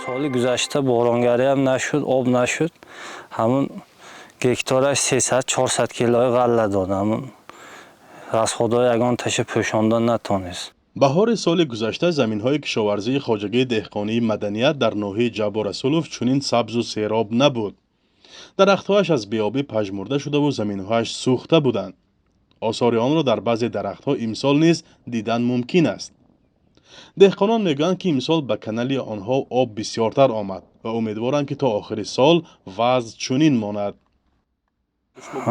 سال گذشته بارانگری هم نشد، آب نشد. همون گکتارش 300-400 کیلوی غله داد. همون رسخودهای یگان تشه پوشاندن نتونست. بهار سال گذشته زمین‌های کشاورزی خواجگی دهقانی مدنیت در ناحیه جبار رسولوف چنین سبز و سیراب نبود. درخت‌هایش از بیابی پژمرده شده و زمین‌هایش سوخته بودند. آثار آن را در بعضی درخت‌ها امسال نیز دیدن ممکن است. دهقانان میگویند که امسال به کانال آنها آب بسیارتر آمد و امیدوارند که تا آخر سال وضع چنین ماند.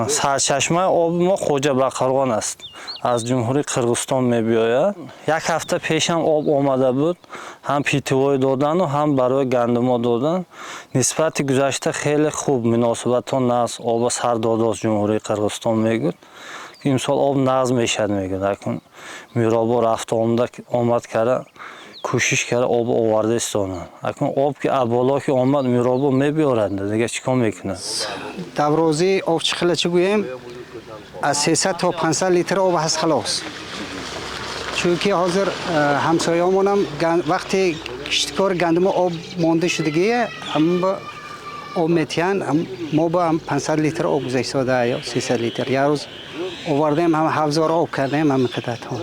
سرچشمه آب ما خوجا بقرغان است. از جمهوری قرغستان میبیاید. یک هفته پیش هم آب آمده بود. هم پیتوای دادن و هم برای گندم دادن. نسبت گذشته خیلی خوب مناسبتان است. آب سر داد از جمهوری قرغستان میگوید. امسال آب نقض میشد میگوید. اکنون میرابا رفت آمد کرده. کوشش کرده آب آورده استانه. اکنون آب که بالا که آمد میرابا میبیارند. دیگه چیکار میکنه؟ در روزی آب چخله چه گویم از 300 تا 500 لیتر آب هست خلاص. چون که حاضر همسایه‌مون هم وقتی کشتکار گندم آب مانده شدگیه هم با آب میتین ما با هم 500 لیتر آب گذاشته یا 300 لیتر یه روز آوردیم هم 7000 آب کردیم هم قطعات ها.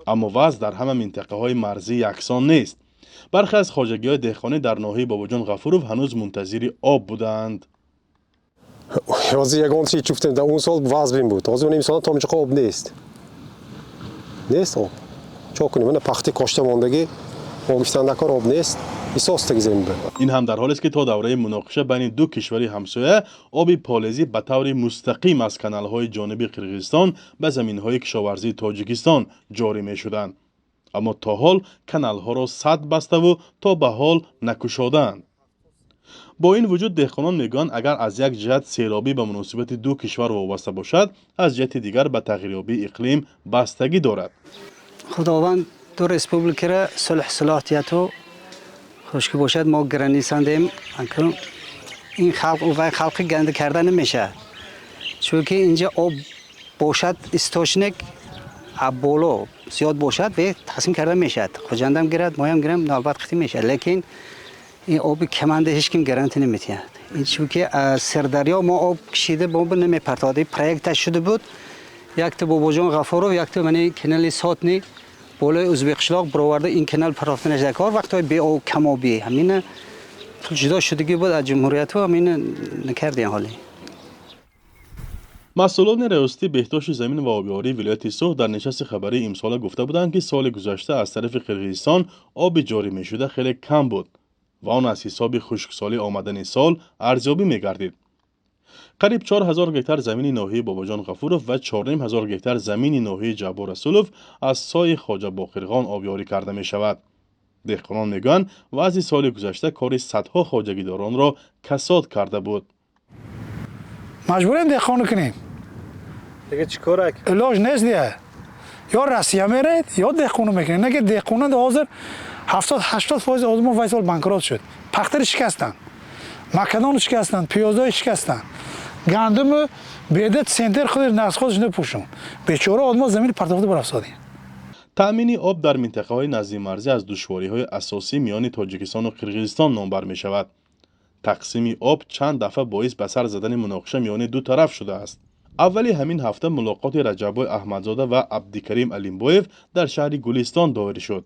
اما وضع در همه منطقه های مرزی یکسان نیست. برخی از خواجگی‌های دهقانی در ناحیه باباجان غفورov هنوز منتظر آب بودند. حاضر یگان چی چفتیم در اون سال وضع بین بود. حاضر اون امسال تا میشه آب نیست. نیست آب. چه کنیم؟ من پختی کاشته ماندگی آگفتن نکار آب نیست. ایساستگی زمین بود. این هم در حالی است که تا دوره مناقشه بین دو کشوری همسایه آب پالزی به طور مستقیم از کانال‌های جانبی قرقیزستان به زمین‌های کشاورزی تاجیکستان جاری می‌شدند. اما تا حال کانال‌ها را سد بسته و تا به حال نکشادند. با این وجود دهقانان میگویند اگر از یک جهت سیلابی به مناسبت دو کشور وابسته باشد، از جهت دیگر به تغییریابی اقلیم بستگی دارد. خداوند دو ریسپوبلیک را صلح صلاحیت و خشکی باشد ما گرانیساندیم. این خلق گنده کرده نمیشه. چون که اینجا آب باشد استاشنک بالا زیاد باشد به تقسیم کرده میشد. خواجندم گیرد مایم گیرم نالبت خطی میشه. لیکن این آب کمانده هیچ کم گارانتی نمیتونه. این چون که از سردریا ما آب کشیده با نمیپرتاده پروژه شده بود. یک تا باباجان غفورov یک تا منی کانال ساتنی بالای ازبکستان برآورده این کانال پرافتن نشده کار وقتی به آب کم آبی همین جدا شدگی بود از جمهوریت و همین نکردیم حالی. مسئولان ریاستی بهداشت زمین و آبیاری ولایت سوخت در نشست خبری امسال گفته بودند که سال گذشته از طرف قرقیزستان آب جاری می شده خیلی کم بود و آن از حساب خشکسالی آمدن سال ارزیابی می گردید. قریب 4000 گکتار زمین ناحیه باباجان غفورov و 4500 گکتار زمین ناحیه جبار رسولوف از سای خواجه باقرخان آبیاری کرده می شود. دهقانان میگویند وضع سال گذشته کار صدها خواجگیداران را کساد کرده بود. مجبوریم دهقان کنیم. دیگه چیکار کنیم؟ علاج نیست دیگه. یا رسیه میرید یا دهقان میکنید. نه که دهقان حاضر 70-80% آدم وای سال بانکرات شد. پختر شکستن. مکدان شکستن، پیازای شکستن. گندم بیدت سنتر خود نقص خودش نپوشون. بیچاره آدم زمین پرتافته برافسادی. تأمین آب در منطقه های نزدیک مرزی از دشواری های اساسی میان تاجیکستان و قرقیزستان نامبر می شود. تقسیم آب چند دفعه باعث به سر زدن مناقشه میان دو طرف شده است. اولی همین هفته ملاقات رجبای احمدزاده و عبدالکریم علیمبایف در شهر گلستان داوری شد.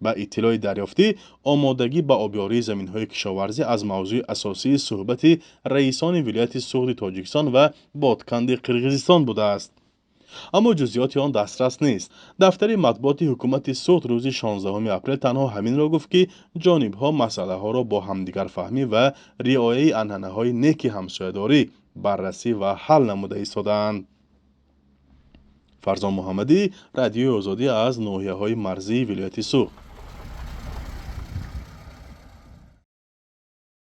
با اطلاع دریافتی آمادگی به آبیاری زمین‌های کشاورزی از موضوع اساسی صحبت رئیسان ولایت سوخت تاجیکستان و بادکند قرقیزستان بوده است. اما جزئیات آن دسترس نیست. دفتر مطبوعات حکومت سوخت روز 16 اپریل تنها همین را گفت که جانب‌ها مسئله‌ها را با همدیگر فهمی و رعایت عنعنه‌های نیک همسایه‌داری بررسی و حل نموده ایستادند. فرزان محمدی، رادیوی آزادی از ناحیه‌های مرزی ولایت سوخت.